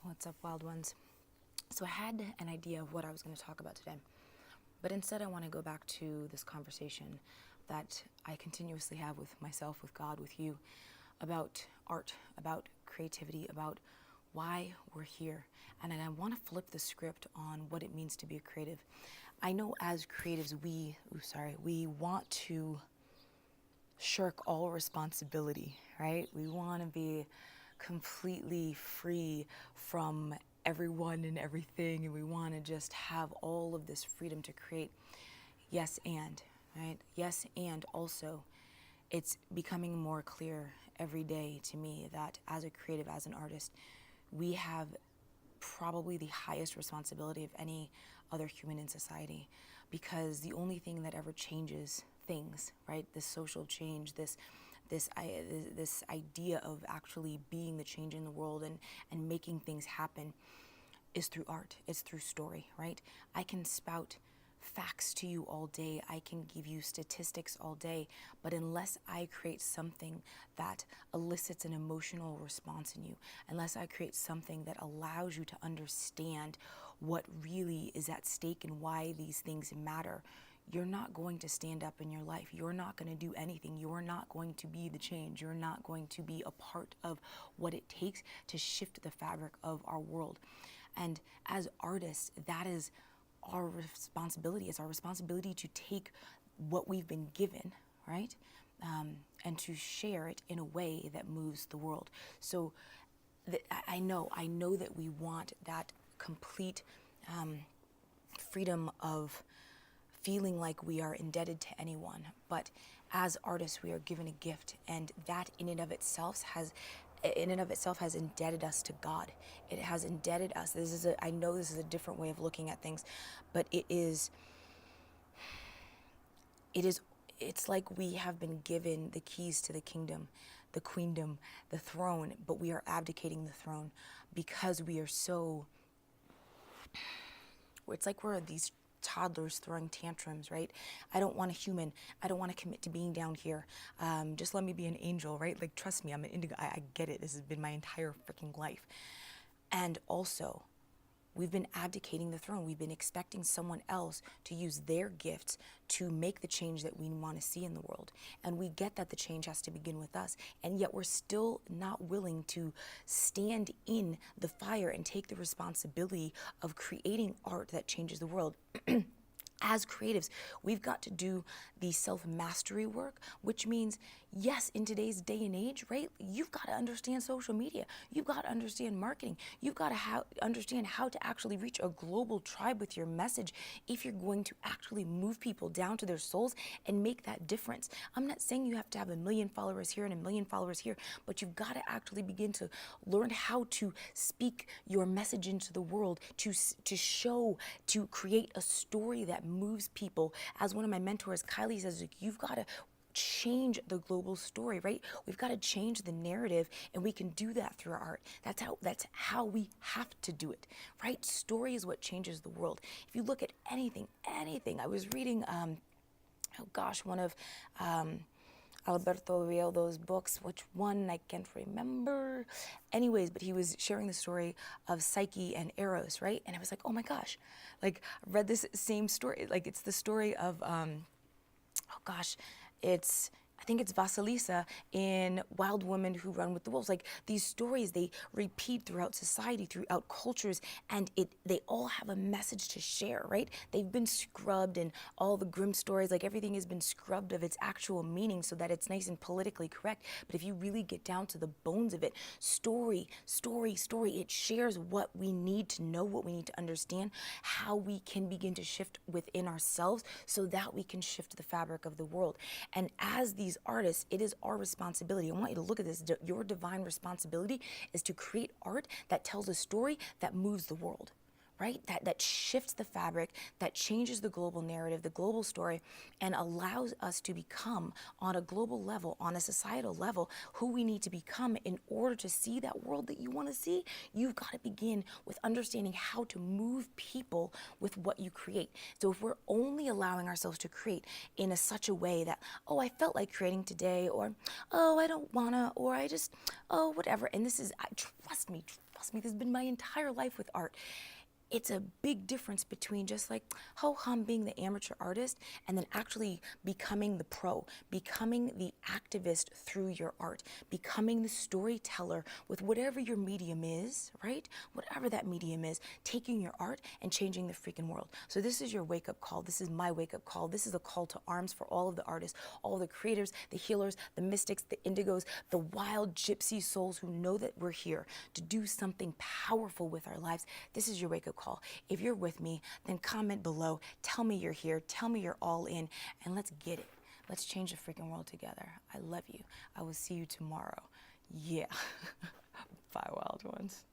What's up, wild ones? So I had an idea of what I was going to talk about today, but instead I want to go back to this conversation that I continuously have with myself, with God, with you, about art, about creativity, about why we're here. And I want to flip the script on what it means to be a creative. I know as creatives, we want to shirk all responsibility, right? We want to be completely free from everyone and everything, and we want to just have all of this freedom to create. Yes, and, right? Yes, and also, it's becoming more clear every day to me that as a creative, as an artist, we have probably the highest responsibility of any other human in society, because the only thing that ever changes things, right? This social change, this idea of actually being the change in the world and making things happen is through art. It's through story, right? I can spout facts to you all day. I can give you statistics all day, but unless I create something that elicits an emotional response in you, unless I create something that allows you to understand what really is at stake and why these things matter, you're not going to stand up in your life. You're not going to do anything. You're not going to be the change. You're not going to be a part of what it takes to shift the fabric of our world. And as artists, that is our responsibility. It's our responsibility to take what we've been given, right? And to share it in a way that moves the world. So I know that we want that complete freedom of feeling like we are indebted to anyone, but as artists we are given a gift, and that in and of itself has indebted us to God. It has indebted us. I know this is a different way of looking at things, but it's like we have been given the keys to the kingdom, the queendom, the throne, but we are abdicating the throne because we are so, it's like we're these toddlers throwing tantrums, right? I don't want a human. I don't want to commit to being down here. Just let me be an angel, right? Like, trust me, I'm an indigo. I get it. This has been my entire freaking life. And also, we've been abdicating the throne. We've been expecting someone else to use their gifts to make the change that we want to see in the world. And we get that the change has to begin with us. And yet we're still not willing to stand in the fire and take the responsibility of creating art that changes the world. As creatives, we've got to do the self-mastery work, which means, yes, in today's day and age, right, you've got to understand social media. You've got to understand marketing. You've got to understand how to actually reach a global tribe with your message if you're going to actually move people down to their souls and make that difference. I'm not saying you have to have 1 million followers here and 1 million followers here, but you've got to actually begin to learn how to speak your message into the world, to show, to create a story that moves people. As one of my mentors, Kylie, says, you've got to change the global story, right? We've got to change the narrative, and we can do that through our art. That's how we have to do it, right? Story is what changes the world. If you look at anything, I was reading, one of Alberto Villoldo's books, which one I can't remember. Anyways, but he was sharing the story of Psyche and Eros, right? And I was like, oh my gosh, like, I read this same story. Like, it's the story of, I think it's Vasilisa in Wild Women Who Run with the Wolves. Like, these stories, they repeat throughout society, throughout cultures, and they all have a message to share, right? They've been scrubbed, and all the grim stories, like, everything has been scrubbed of its actual meaning so that it's nice and politically correct. But if you really get down to the bones of it, story, it shares what we need to know, what we need to understand, how we can begin to shift within ourselves so that we can shift the fabric of the world. And as these artists, it is our responsibility. I want you to look at this. Your divine responsibility is to create art that tells a story that moves the world, right? That shifts the fabric, that changes the global narrative, the global story, and allows us to become, on a global level, on a societal level, who we need to become in order to see that world that you want to see. You've got to begin with understanding how to move people with what you create. So if we're only allowing ourselves to create in such a way that, oh, I felt like creating today, or, oh, I don't wanna, or I just, oh, whatever. And this is, trust me, ask me. This has been my entire life with art. It's a big difference between just like ho-hum being the amateur artist and then actually becoming the pro, becoming the activist through your art, becoming the storyteller with whatever your medium is, right? Whatever that medium is, taking your art and changing the freaking world. So this is your wake-up call. This is my wake-up call. This is a call to arms for all of the artists, all the creators, the healers, the mystics, the indigos, the wild gypsy souls who know that we're here to do something powerful with our lives. This is your wake-up call. If you're with me, then comment below. Tell me you're here. Tell me you're all in. And let's get it. Let's change the freaking world together. I love you. I will see you tomorrow. Yeah. Bye, wild ones.